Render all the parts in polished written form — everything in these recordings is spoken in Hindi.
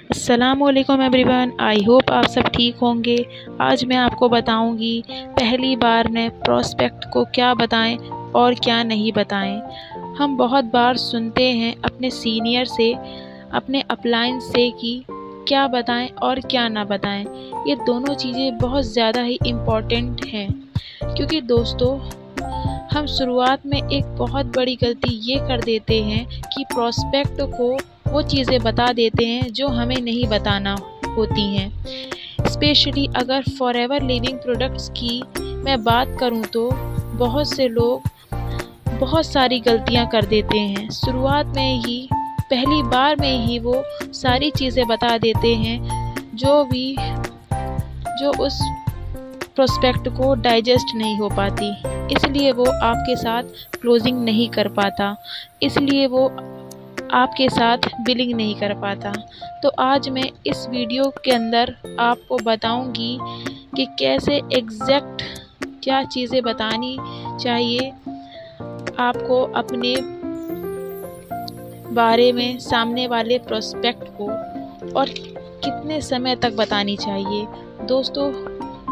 अस्सलामुअलैकुम एवरीवन, आई होप आप सब ठीक होंगे। आज मैं आपको बताऊंगी पहली बार में प्रोस्पेक्ट को क्या बताएं और क्या नहीं बताएं। हम बहुत बार सुनते हैं अपने सीनियर से, अपने अपलाइन से कि क्या बताएं और क्या ना बताएं। ये दोनों चीज़ें बहुत ज़्यादा ही इम्पॉर्टेंट हैं, क्योंकि दोस्तों हम शुरुआत में एक बहुत बड़ी गलती ये कर देते हैं कि प्रोस्पेक्ट को वो चीज़ें बता देते हैं जो हमें नहीं बताना होती हैं। स्पेशली अगर फॉरएवर लिविंग प्रोडक्ट्स की मैं बात करूं तो बहुत से लोग बहुत सारी गलतियां कर देते हैं। शुरुआत में ही पहली बार में ही वो सारी चीज़ें बता देते हैं जो उस प्रोस्पेक्ट को डाइजेस्ट नहीं हो पाती, इसलिए वो आपके साथ क्लोजिंग नहीं कर पाता, इसलिए वो आपके साथ बिलिंग नहीं कर पाता। तो आज मैं इस वीडियो के अंदर आपको बताऊंगी कि कैसे एग्जैक्ट क्या चीज़ें बतानी चाहिए आपको अपने बारे में सामने वाले प्रोस्पेक्ट को, और कितने समय तक बतानी चाहिए। दोस्तों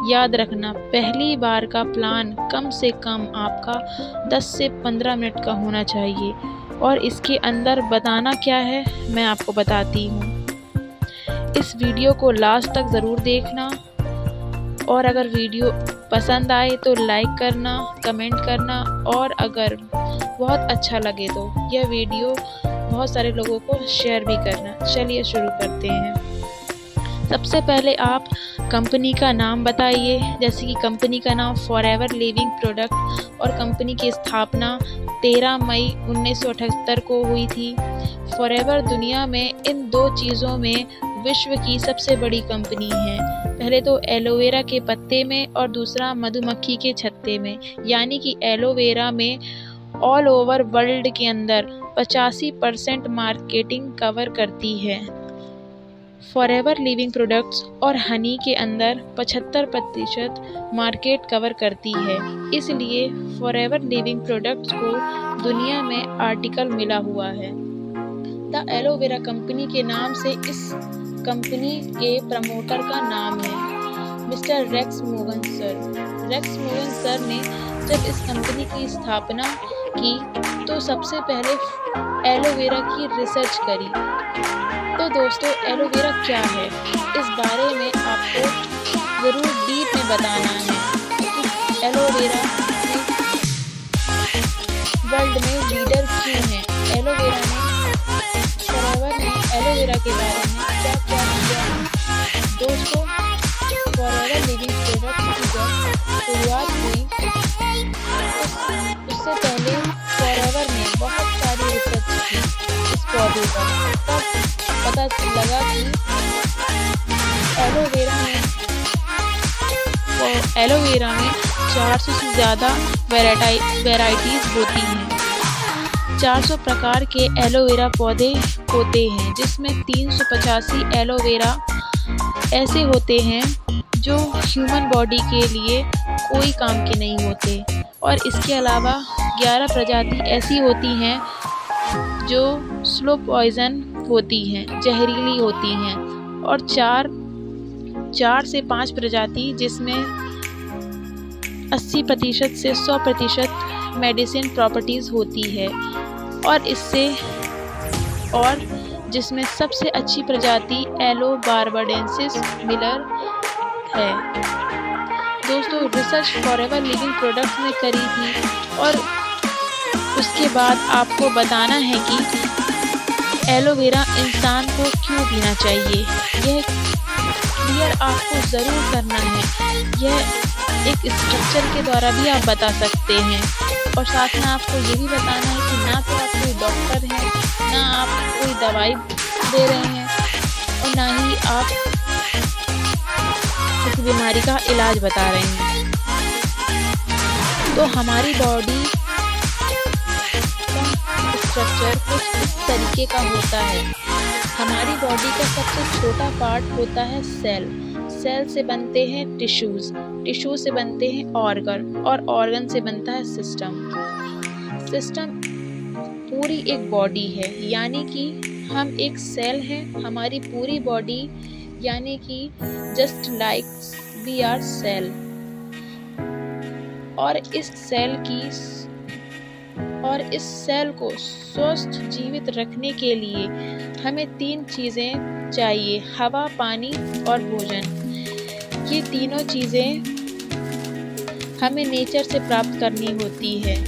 याद रखना, पहली बार का प्लान कम से कम आपका 10 से 15 मिनट का होना चाहिए, और इसके अंदर बताना क्या है मैं आपको बताती हूँ। इस वीडियो को लास्ट तक ज़रूर देखना, और अगर वीडियो पसंद आए तो लाइक करना, कमेंट करना, और अगर बहुत अच्छा लगे तो यह वीडियो बहुत सारे लोगों को शेयर भी करना। चलिए शुरू करते हैं। सबसे पहले आप कंपनी का नाम बताइए, जैसे कि कंपनी का नाम फॉरएवर लिविंग प्रोडक्ट, और कंपनी की स्थापना 13 मई 1978 को हुई थी। फॉरएवर दुनिया में इन दो चीज़ों में विश्व की सबसे बड़ी कंपनी है। पहले तो एलोवेरा के पत्ते में और दूसरा मधुमक्खी के छत्ते में, यानी कि एलोवेरा में ऑल ओवर वर्ल्ड के अंदर 85% मार्केटिंग कवर करती है। फॉरएवर लिविंग प्रोडक्ट्स और हनी के अंदर 75% मार्केट कवर करती है। इसलिए फॉरएवर लिविंग प्रोडक्ट्स को दुनिया में आर्टिकल मिला हुआ है। द एलोवेरा कंपनी के नाम से इस कंपनी के प्रमोटर का नाम है mister racks मोगन sir. Racks मोगन sir ने जब इस कंपनी की स्थापना की तो सबसे पहले एलोवेरा की रिसर्च करी। तो दोस्तों एलोवेरा क्या है, इस बारे में आपको ज़रूर डीप में बताना है कि एलोवेरा वर्ल्ड में लीडर क्यों है। एलोवेरा में फॉरएवर ने एलोवेरा के बारे में क्या क्या किया है। दोस्तों फॉरएवर लिविंग प्रोडक्ट्स की जब शुरुआत हुई उससे पहले फॉरएवर ने बहुत सारी रिसर्च की इस पौधे पर। तब पता लगा कि एलोवेरा में 400 से ज़्यादा वैराइटीज़ होती हैं। 400 प्रकार के एलोवेरा पौधे होते हैं, जिसमें 385 एलोवेरा ऐसे होते हैं जो ह्यूमन बॉडी के लिए कोई काम के नहीं होते, और इसके अलावा 11 प्रजाति ऐसी होती हैं जो स्लो पॉइजन होती हैं, जहरीली होती हैं, और 4 से 5 प्रजाति जिसमें 80% से 100% मेडिसिन प्रॉपर्टीज़ होती है, और जिसमें सबसे अच्छी प्रजाति एलो बार्बाडेंसिस मिलर है। दोस्तों रिसर्च फॉरएवर लिविंग प्रोडक्ट्स ने करी थी, और उसके बाद आपको बताना है कि एलोवेरा इंसान को क्यों पीना चाहिए। यह क्लियर आपको ज़रूर करना है। यह एक स्ट्रक्चर के द्वारा भी आप बता सकते हैं, और साथ में आपको ये भी बताना है कि ना तो आप कोई डॉक्टर हैं, ना आप कोई दवाई दे रहे हैं, और ना ही आप किसी बीमारी का इलाज बता रहे हैं। तो हमारी बॉडी स्ट्रक्चर कुछ इस तरीके का होता है। हमारी बॉडी का सबसे छोटा पार्ट होता है सेल। सेल से बनते हैं टिश्यूज़, टिश्यू से बनते हैं ऑर्गन, और ऑर्गन से बनता है सिस्टम। सिस्टम पूरी एक बॉडी है, यानी कि हम एक सेल हैं, हमारी पूरी बॉडी यानी कि just like we are cell. और इस सेल को स्वस्थ जीवित रखने के लिए हमें 3 चीज़ें चाहिए, हवा, पानी और भोजन। ये तीनों चीज़ें हमें नेचर से प्राप्त करनी होती है।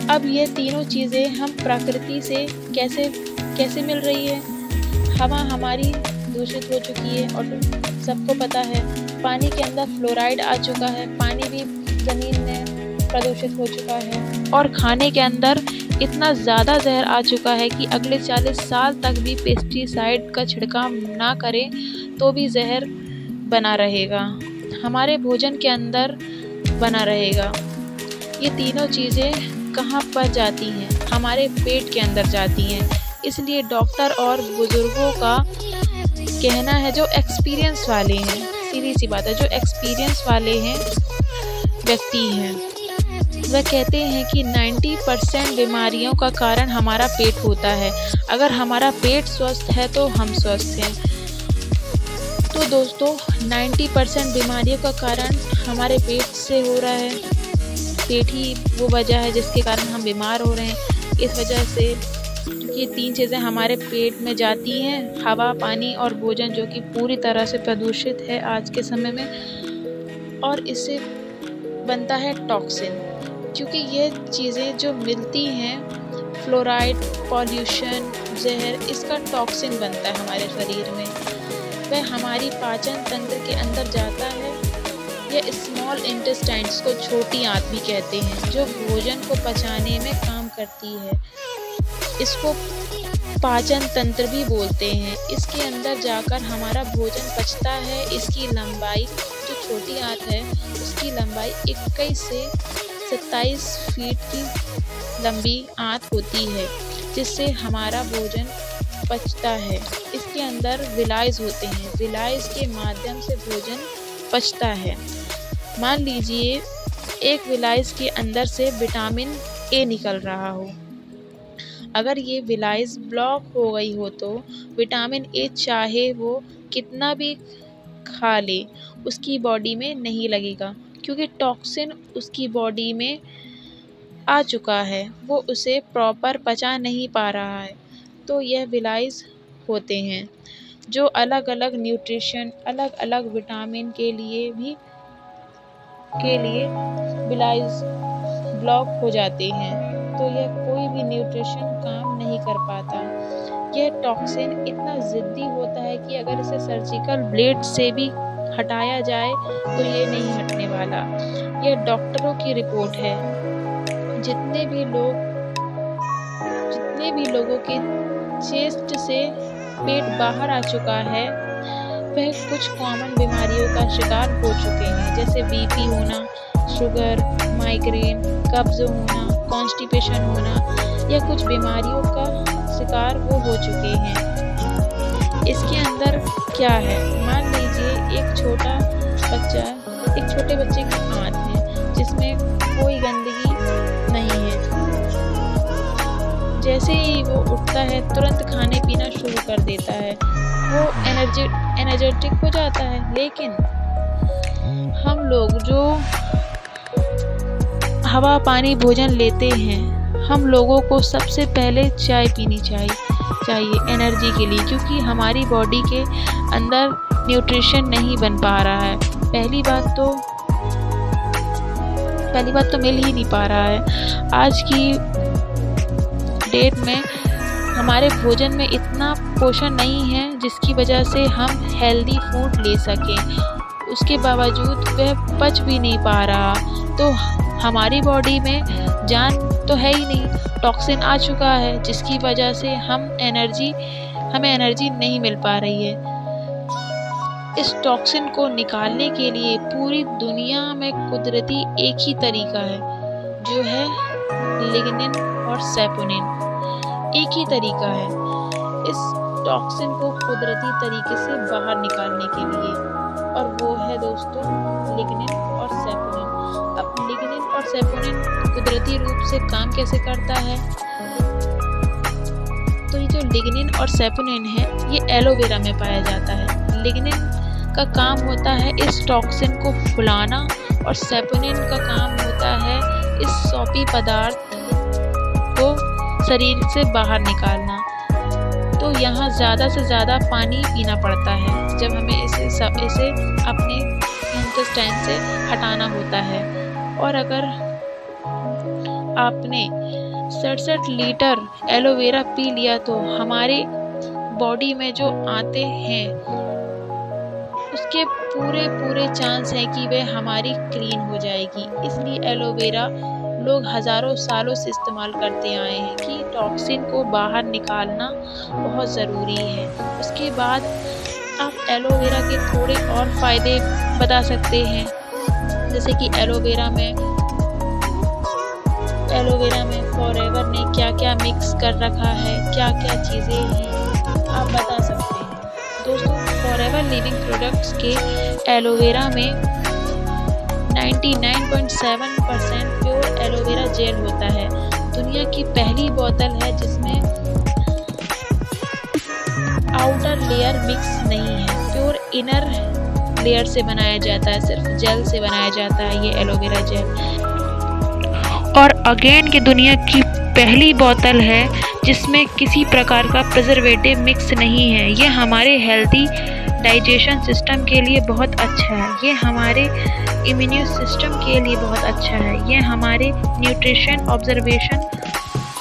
अब ये तीनों चीज़ें हम प्रकृति से कैसे मिल रही है। हवा हमारी दूषित हो चुकी है और सबको पता है। पानी के अंदर फ्लोराइड आ चुका है, पानी भी ज़मीन में प्रदूषित हो चुका है। और खाने के अंदर इतना ज़्यादा जहर आ चुका है कि अगले 40 साल तक भी पेस्टिसाइड का छिड़काव ना करें तो भी जहर बना रहेगा, हमारे भोजन के अंदर बना रहेगा। ये तीनों चीज़ें कहाँ पर जाती हैं? हमारे पेट के अंदर जाती हैं। इसलिए डॉक्टर और बुजुर्गों का कहना है, जो एक्सपीरियंस वाले हैं, सीधी सी बात है, जो एक्सपीरियंस वाले हैं व्यक्ति हैं, वह कहते हैं कि 90% बीमारियों का कारण हमारा पेट होता है। अगर हमारा पेट स्वस्थ है तो हम स्वस्थ हैं। तो दोस्तों 90% बीमारियों का कारण हमारे पेट से हो रहा है। पेट ही वो वजह है जिसके कारण हम बीमार हो रहे हैं। इस वजह से ये 3 चीज़ें हमारे पेट में जाती हैं, हवा, पानी और भोजन, जो कि पूरी तरह से प्रदूषित है आज के समय में। और इससे बनता है टॉक्सिन, क्योंकि ये चीज़ें जो मिलती हैं, फ्लोराइड, पॉल्यूशन, जहर, इसका टॉक्सिन बनता है हमारे शरीर में। वह हमारी पाचन तंत्र के अंदर जाता है। यह स्मॉल इंटेस्टाइन्स को छोटी आंत भी कहते हैं, जो भोजन को पचाने में काम करती है। इसको पाचन तंत्र भी बोलते हैं। इसके अंदर जाकर हमारा भोजन पचता है। इसकी लंबाई, जो छोटी आंत है, उसकी लंबाई 21 से 27 फीट की लंबी आंत होती है, जिससे हमारा भोजन पचता है। इसके अंदर विलायज होते हैं, विलायज के माध्यम से भोजन पचता है। मान लीजिए एक विलायज के अंदर से विटामिन ए निकल रहा हो। अगर ये विलायज ब्लॉक हो गई हो तो विटामिन ए चाहे वो कितना भी खा ले, उसकी बॉडी में नहीं लगेगा, क्योंकि टॉक्सिन उसकी बॉडी में आ चुका है, वो उसे प्रॉपर पचा नहीं पा रहा है। तो यह विलायज होते हैं, जो अलग अलग न्यूट्रिशन, अलग अलग विटामिन के लिए विलायज ब्लॉक हो जाते हैं, तो यह कोई भी न्यूट्रिशन काम नहीं कर पाता। यह टॉक्सिन इतना ज़िद्दी होता है कि अगर इसे सर्जिकल ब्लेड से भी हटाया जाए तो ये नहीं हटने वाला। यह डॉक्टरों की रिपोर्ट है। जितने भी लोगों के चेस्ट से पेट बाहर आ चुका है, वह कुछ कॉमन बीमारियों का शिकार हो चुके हैं, जैसे बीपी होना, शुगर, माइग्रेन, कब्ज होना, कॉन्स्टिपेशन होना, या कुछ बीमारियों का शिकार वो हो चुके हैं। इसके अंदर क्या है? मान लीजिए एक छोटे बच्चे की आंत है, जिसमें कोई गंदगी नहीं है। जैसे ही वो उठता है तुरंत खाने पीना शुरू कर देता है, वो एनर्जेटिक हो जाता है। लेकिन हम लोग जो हवा, पानी, भोजन लेते हैं, हम लोगों को सबसे पहले चाय पीनी चाहिए एनर्जी के लिए, क्योंकि हमारी बॉडी के अंदर न्यूट्रिशन नहीं बन पा रहा है। पहली बात तो मिल ही नहीं पा रहा है। आज की डेट में हमारे भोजन में इतना पोषण नहीं है जिसकी वजह से हम हेल्दी फूड ले सकें। उसके बावजूद वह पच भी नहीं पा रहा, तो हमारी बॉडी में जान तो है ही नहीं, टॉक्सिन आ चुका है, जिसकी वजह से हमें एनर्जी नहीं मिल पा रही है। इस टॉक्सिन को निकालने के लिए पूरी दुनिया में कुदरती एक ही तरीका है, जो है लिग्निन और सैपोनिन। एक ही तरीका है इस टॉक्सिन को कुदरती तरीके से बाहर निकालने के लिए, और वो है दोस्तों लिग्निन और सैपोनिन। अब लिग्निन और सैपोनिन कुदरती रूप से काम कैसे करता है? जो लिग्निन और सेपोनिन है ये एलोवेरा में पाया जाता है। लिग्निन का काम होता है इस टॉक्सिन को फुलाना और सेपोनिन का काम होता है इस सौंपी पदार्थ को शरीर से बाहर निकालना। तो यहाँ ज़्यादा से ज़्यादा पानी पीना पड़ता है जब हमें इसे अपने इंटेस्टाइन से हटाना होता है। और अगर आपने 67 लीटर एलोवेरा पी लिया तो हमारे बॉडी में जो आते हैं उसके पूरे चांस हैं कि वह हमारी क्लीन हो जाएगी। इसलिए एलोवेरा लोग हज़ारों सालों से इस्तेमाल करते आए हैं कि टॉक्सिन को बाहर निकालना बहुत ज़रूरी है। उसके बाद आप एलोवेरा के थोड़े और फ़ायदे बता सकते हैं, जैसे कि एलोवेरा में फॉरएवर ने क्या क्या मिक्स कर रखा है, क्या क्या चीज़ें हैं, आप बता सकते हैं। दोस्तों, फॉरएवर लिविंग प्रोडक्ट्स के एलोवेरा में 99.7% प्योर एलोवेरा जेल होता है। दुनिया की पहली बोतल है जिसमें आउटर लेयर मिक्स नहीं है, प्योर इनर लेयर से बनाया जाता है, सिर्फ जेल से बनाया जाता है ये एलोवेरा जेल। और अगेन की दुनिया की पहली बोतल है जिसमें किसी प्रकार का प्रिजर्वेटिव मिक्स नहीं है। ये हमारे हेल्दी डाइजेशन सिस्टम के लिए बहुत अच्छा है, ये हमारे इम्यून सिस्टम के लिए बहुत अच्छा है, ये हमारे न्यूट्रिशन ऑब्जर्वेशन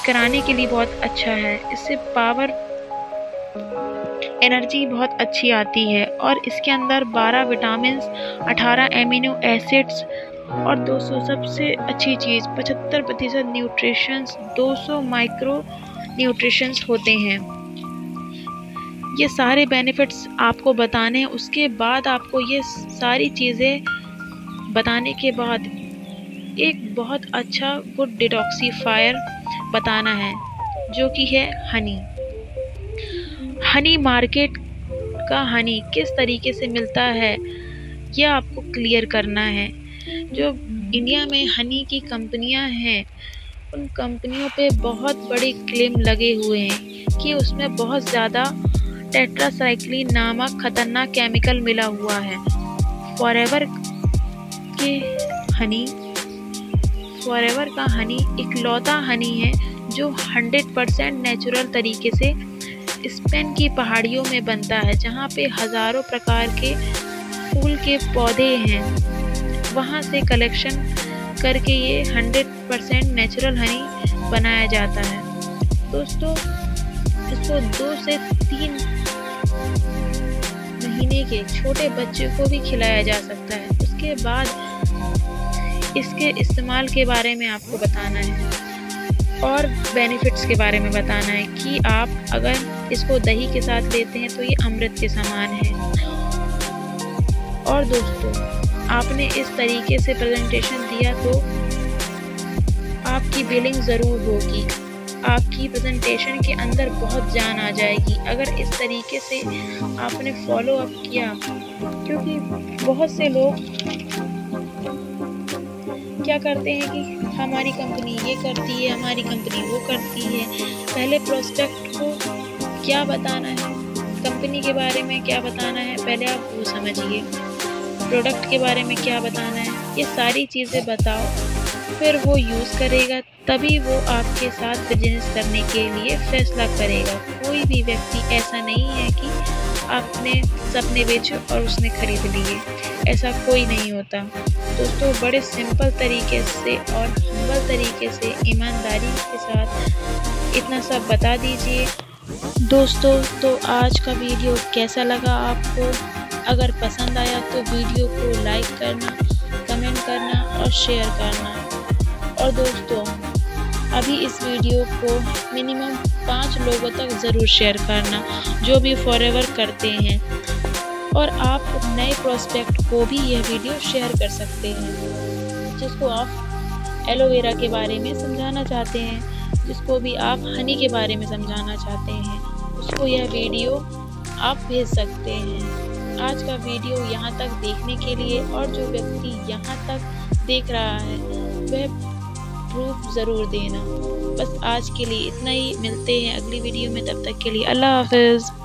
कराने के लिए बहुत अच्छा है। इससे पावर एनर्जी बहुत अच्छी आती है और इसके अंदर 12 विटामिन, 18 एमिनो एसिड्स और 200 सबसे अच्छी चीज़ 75% न्यूट्रिशंस, 200 माइक्रो न्यूट्रिशंस होते हैं। ये सारे बेनिफिट्स आपको बताने हैं। उसके बाद आपको ये सारी चीज़ें बताने के बाद एक बहुत अच्छा गुड डिटॉक्सीफायर बताना है जो कि है हनी। हनी मार्केट का हनी किस तरीके से मिलता है यह आपको क्लियर करना है। जो इंडिया में हनी की कंपनियां हैं उन कंपनियों पे बहुत बड़े क्लेम लगे हुए हैं कि उसमें बहुत ज़्यादा टेट्रासाइक्लिन नामक खतरनाक केमिकल मिला हुआ है। फॉरएवर का हनी इकलौता हनी है जो 100% नेचुरल तरीके से स्पेन की पहाड़ियों में बनता है, जहाँ पे हज़ारों प्रकार के फूल के पौधे हैं, वहाँ से कलेक्शन करके ये 100% नेचुरल हनी बनाया जाता है। दोस्तों, इसको 2 से 3 महीने के छोटे बच्चे को भी खिलाया जा सकता है। उसके बाद इसके इस्तेमाल के बारे में आपको बताना है और बेनिफिट्स के बारे में बताना है कि आप अगर इसको दही के साथ लेते हैं तो ये अमृत के समान है। और दोस्तों, आपने इस तरीके से प्रेजेंटेशन दिया तो आपकी बिलिंग ज़रूर होगी, आपकी प्रेजेंटेशन के अंदर बहुत जान आ जाएगी अगर इस तरीके से आपने फॉलो अप किया। क्योंकि बहुत से लोग क्या करते हैं कि हमारी कंपनी ये करती है, हमारी कंपनी वो करती है। पहले प्रोस्पेक्ट को क्या बताना है, कंपनी के बारे में क्या बताना है, पहले आप वो समझिए। प्रोडक्ट के बारे में क्या बताना है, ये सारी चीज़ें बताओ, फिर वो यूज़ करेगा, तभी वो आपके साथ बिजनेस करने के लिए फैसला करेगा। कोई भी व्यक्ति ऐसा नहीं है कि आपने सपने बेचे और उसने खरीद लिए, ऐसा कोई नहीं होता। दोस्तों, बड़े सिंपल तरीके से और हम्बल तरीके से ईमानदारी के साथ इतना सब बता दीजिए। दोस्तों, तो आज का वीडियो कैसा लगा आपको? अगर पसंद आया तो वीडियो को लाइक करना, कमेंट करना और शेयर करना। और दोस्तों, अभी इस वीडियो को मिनिमम 5 लोगों तक ज़रूर शेयर करना जो भी फॉरएवर करते हैं। और आप नए प्रोस्पेक्ट को भी यह वीडियो शेयर कर सकते हैं, जिसको आप एलोवेरा के बारे में समझाना चाहते हैं, जिसको भी आप हनी के बारे में समझाना चाहते हैं, उसको यह वीडियो आप भेज सकते हैं। आज का वीडियो यहाँ तक देखने के लिए, और जो व्यक्ति यहाँ तक देख रहा है वह प्रूफ ज़रूर देना। बस आज के लिए इतना ही, मिलते हैं अगली वीडियो में, तब तक के लिए अल्लाह हाफ़िज़।